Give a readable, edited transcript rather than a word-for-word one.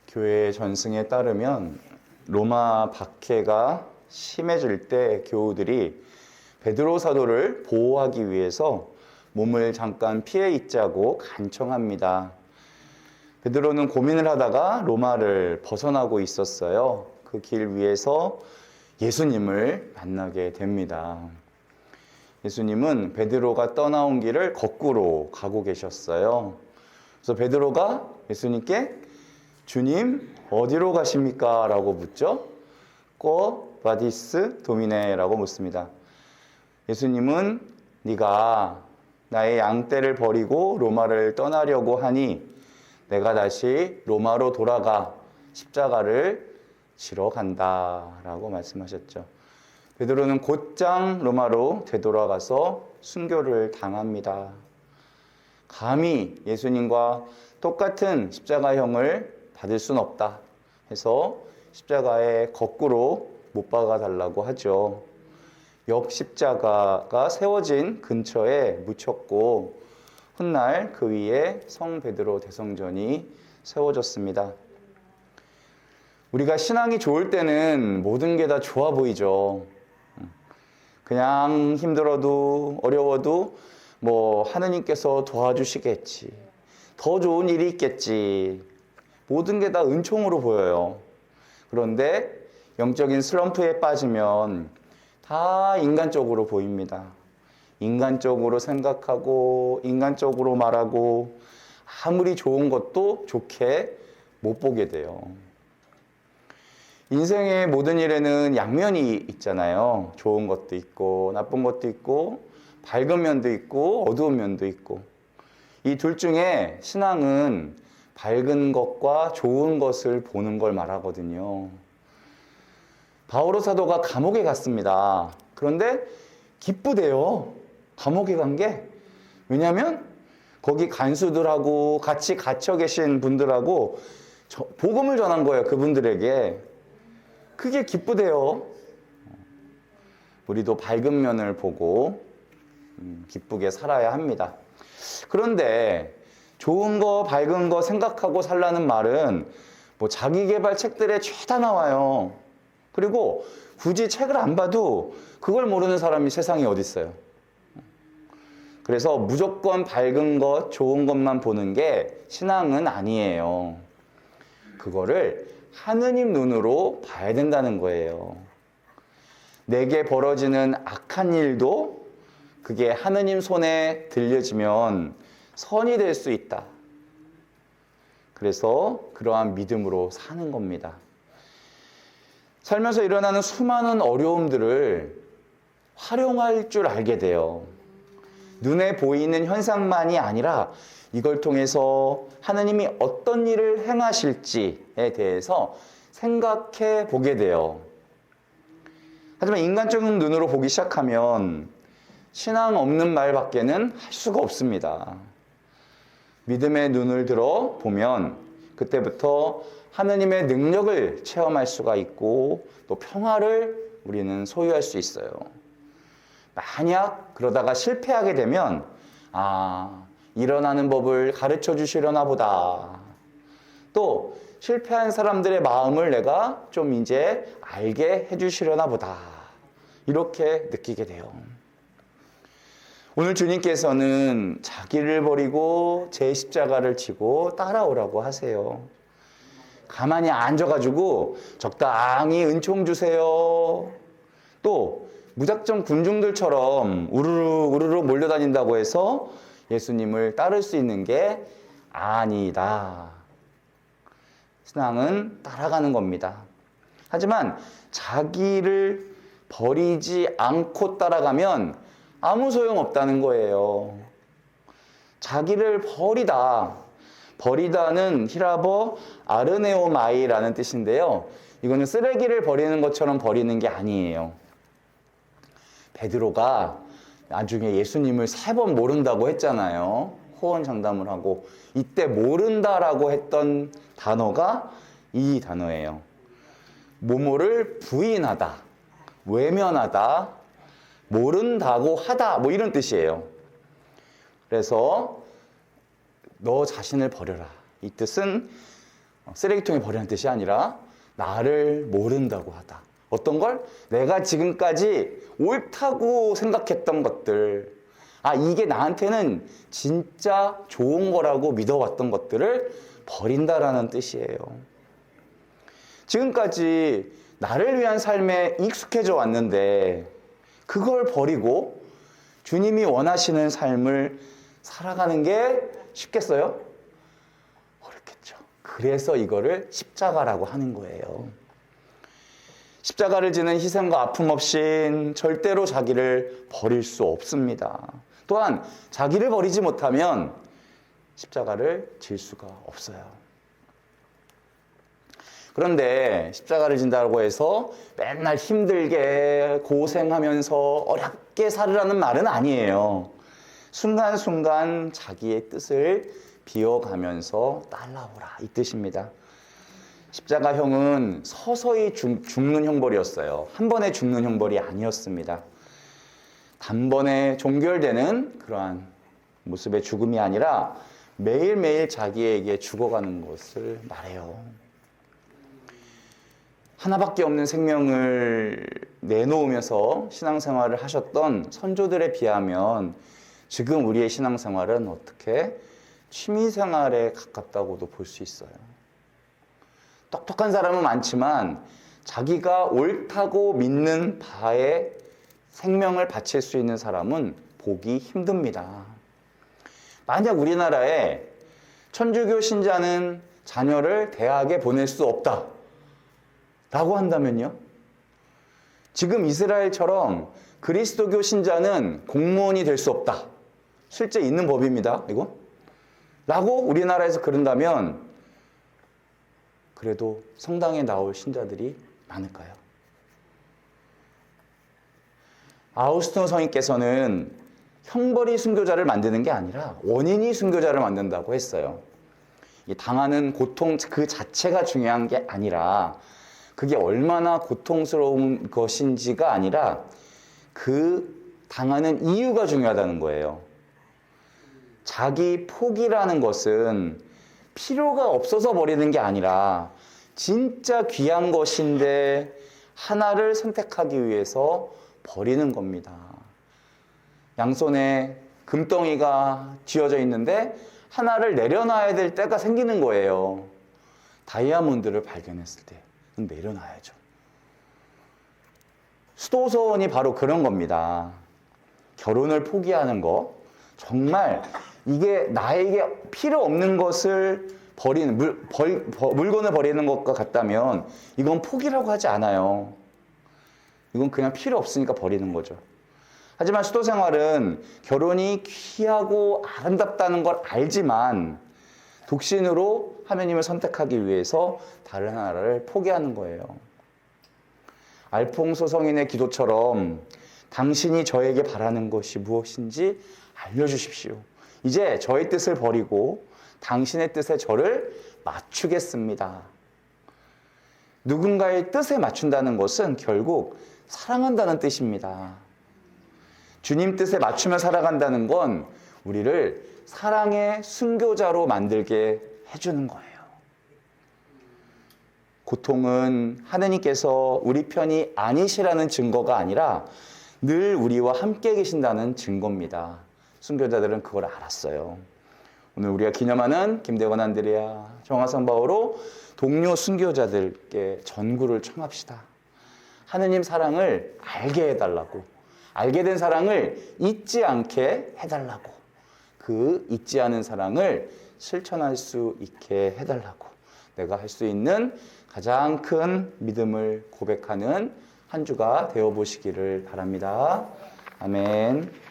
교회 전승에 따르면 로마 박해가 심해질 때 교우들이 베드로 사도를 보호하기 위해서 몸을 잠깐 피해 있자고 간청합니다. 베드로는 고민을 하다가 로마를 벗어나고 있었어요. 그 길 위에서 예수님을 만나게 됩니다. 예수님은 베드로가 떠나온 길을 거꾸로 가고 계셨어요. 그래서 베드로가 예수님께 주님 어디로 가십니까? 라고 묻죠. 꼬 바디스 도미네 라고 묻습니다. 예수님은 네가 나의 양떼를 버리고 로마를 떠나려고 하니 내가 다시 로마로 돌아가 십자가를 지러 간다 라고 말씀하셨죠. 베드로는 곧장 로마로 되돌아가서 순교를 당합니다. 감히 예수님과 똑같은 십자가형을 받을 순 없다 해서 십자가에 거꾸로 못 박아 달라고 하죠. 역십자가가 세워진 근처에 묻혔고 훗날 그 위에 성 베드로 대성전이 세워졌습니다. 우리가 신앙이 좋을 때는 모든 게 다 좋아 보이죠. 그냥 힘들어도 어려워도 하느님께서 도와주시겠지. 더 좋은 일이 있겠지. 모든 게 다 은총으로 보여요. 그런데 영적인 슬럼프에 빠지면 다 인간적으로 보입니다. 인간적으로 생각하고 인간적으로 말하고 아무리 좋은 것도 좋게 못 보게 돼요. 인생의 모든 일에는 양면이 있잖아요. 좋은 것도 있고 나쁜 것도 있고 밝은 면도 있고 어두운 면도 있고 이 둘 중에 신앙은 밝은 것과 좋은 것을 보는 걸 말하거든요. 바오로 사도가 감옥에 갔습니다. 그런데 기쁘대요. 감옥에 간 게. 왜냐하면 거기 간수들하고 같이 갇혀 계신 분들하고 복음을 전한 거예요. 그분들에게. 그게 기쁘대요. 우리도 밝은 면을 보고 기쁘게 살아야 합니다. 그런데 좋은 거, 밝은 거 생각하고 살라는 말은 자기계발 책들에 죄다 나와요. 그리고 굳이 책을 안 봐도 그걸 모르는 사람이 세상에 어디 있어요. 그래서 무조건 밝은 것, 좋은 것만 보는 게 신앙은 아니에요. 그거를 하느님 눈으로 봐야 된다는 거예요. 내게 벌어지는 악한 일도 그게 하느님 손에 들려지면 선이 될 수 있다. 그래서 그러한 믿음으로 사는 겁니다. 살면서 일어나는 수많은 어려움들을 활용할 줄 알게 돼요. 눈에 보이는 현상만이 아니라 이걸 통해서 하느님이 어떤 일을 행하실지에 대해서 생각해 보게 돼요. 하지만 인간적인 눈으로 보기 시작하면 신앙 없는 말밖에는 할 수가 없습니다. 믿음의 눈을 들어 보면 그때부터 하느님의 능력을 체험할 수가 있고 또 평화를 우리는 소유할 수 있어요. 만약 그러다가 실패하게 되면 일어나는 법을 가르쳐 주시려나 보다. 또 실패한 사람들의 마음을 내가 좀 이제 알게 해 주시려나 보다. 이렇게 느끼게 돼요. 오늘 주님께서는 자기를 버리고 제 십자가를 지고 따라오라고 하세요. 가만히 앉아가지고 적당히 은총 주세요. 또 무작정 군중들처럼 우르르 몰려다닌다고 해서 예수님을 따를 수 있는 게 아니다. 신앙은 따라가는 겁니다. 하지만 자기를 버리지 않고 따라가면 아무 소용없다는 거예요. 자기를 버리다는 히라버 아르네오마이라는 뜻인데요. 이거는 쓰레기를 버리는 것처럼 버리는 게 아니에요. 베드로가 나중에 예수님을 3번 모른다고 했잖아요. 호언장담을 하고 이때 모른다라고 했던 단어가 이 단어예요. 모모를 부인하다, 외면하다, 모른다고 하다 이런 뜻이에요. 그래서 너 자신을 버려라. 이 뜻은 쓰레기통에 버리는 뜻이 아니라 나를 모른다고 하다. 어떤 걸? 내가 지금까지 옳다고 생각했던 것들, 이게 나한테는 진짜 좋은 거라고 믿어왔던 것들을 버린다라는 뜻이에요. 지금까지 나를 위한 삶에 익숙해져 왔는데 그걸 버리고 주님이 원하시는 삶을 살아가는 게 쉽겠어요? 어렵겠죠. 그래서 이거를 십자가라고 하는 거예요. 십자가를 지는 희생과 아픔 없인 절대로 자기를 버릴 수 없습니다. 또한 자기를 버리지 못하면 십자가를 질 수가 없어요. 그런데 십자가를 진다고 해서 맨날 힘들게 고생하면서 어렵게 살으라는 말은 아니에요. 순간순간 자기의 뜻을 비워가면서 따라오라, 이 뜻입니다. 십자가형은 서서히 죽는 형벌이었어요. 한 번에 죽는 형벌이 아니었습니다. 단번에 종결되는 그러한 모습의 죽음이 아니라 매일매일 자기에게 죽어가는 것을 말해요. 하나밖에 없는 생명을 내놓으면서 신앙생활을 하셨던 선조들에 비하면 지금 우리의 신앙생활은 어떻게 취미생활에 가깝다고도 볼 수 있어요. 똑똑한 사람은 많지만 자기가 옳다고 믿는 바에 생명을 바칠 수 있는 사람은 보기 힘듭니다. 만약 우리나라에 천주교 신자는 자녀를 대학에 보낼 수 없다 라고 한다면요? 지금 이스라엘처럼 그리스도교 신자는 공무원이 될 수 없다. 실제 있는 법입니다. 이거? 라고 우리나라에서 그런다면 그래도 성당에 나올 신자들이 많을까요? 아우구스티노 성인께서는 형벌이 순교자를 만드는 게 아니라 원인이 순교자를 만든다고 했어요. 당하는 고통 그 자체가 중요한 게 아니라 그게 얼마나 고통스러운 것인지가 아니라 그 당하는 이유가 중요하다는 거예요. 자기 포기라는 것은 필요가 없어서 버리는 게 아니라 진짜 귀한 것인데 하나를 선택하기 위해서 버리는 겁니다. 양손에 금덩이가 쥐어져 있는데 하나를 내려놔야 될 때가 생기는 거예요. 다이아몬드를 발견했을 때 내려놔야죠. 수도원이 바로 그런 겁니다. 결혼을 포기하는 거, 정말 이게 나에게 필요 없는 것을 버리는, 물건을 버리는 것과 같다면 이건 포기라고 하지 않아요. 이건 그냥 필요 없으니까 버리는 거죠. 하지만 수도 생활은 결혼이 귀하고 아름답다는 걸 알지만 독신으로 하느님을 선택하기 위해서 다른 하나를 포기하는 거예요. 알퐁소 성인의 기도처럼 당신이 저에게 바라는 것이 무엇인지 알려주십시오. 이제 저의 뜻을 버리고 당신의 뜻에 저를 맞추겠습니다. 누군가의 뜻에 맞춘다는 것은 결국 사랑한다는 뜻입니다. 주님 뜻에 맞추며 살아간다는 건 우리를 사랑의 순교자로 만들게 해주는 거예요. 고통은 하느님께서 우리 편이 아니시라는 증거가 아니라 늘 우리와 함께 계신다는 증거입니다. 순교자들은 그걸 알았어요. 오늘 우리가 기념하는 김대건 안드레아 정화성 바오로 동료 순교자들께 전구를 청합시다. 하느님 사랑을 알게 해달라고, 알게 된 사랑을 잊지 않게 해달라고, 그 잊지 않은 사랑을 실천할 수 있게 해달라고, 내가 할 수 있는 가장 큰 믿음을 고백하는 한 주가 되어보시기를 바랍니다. 아멘.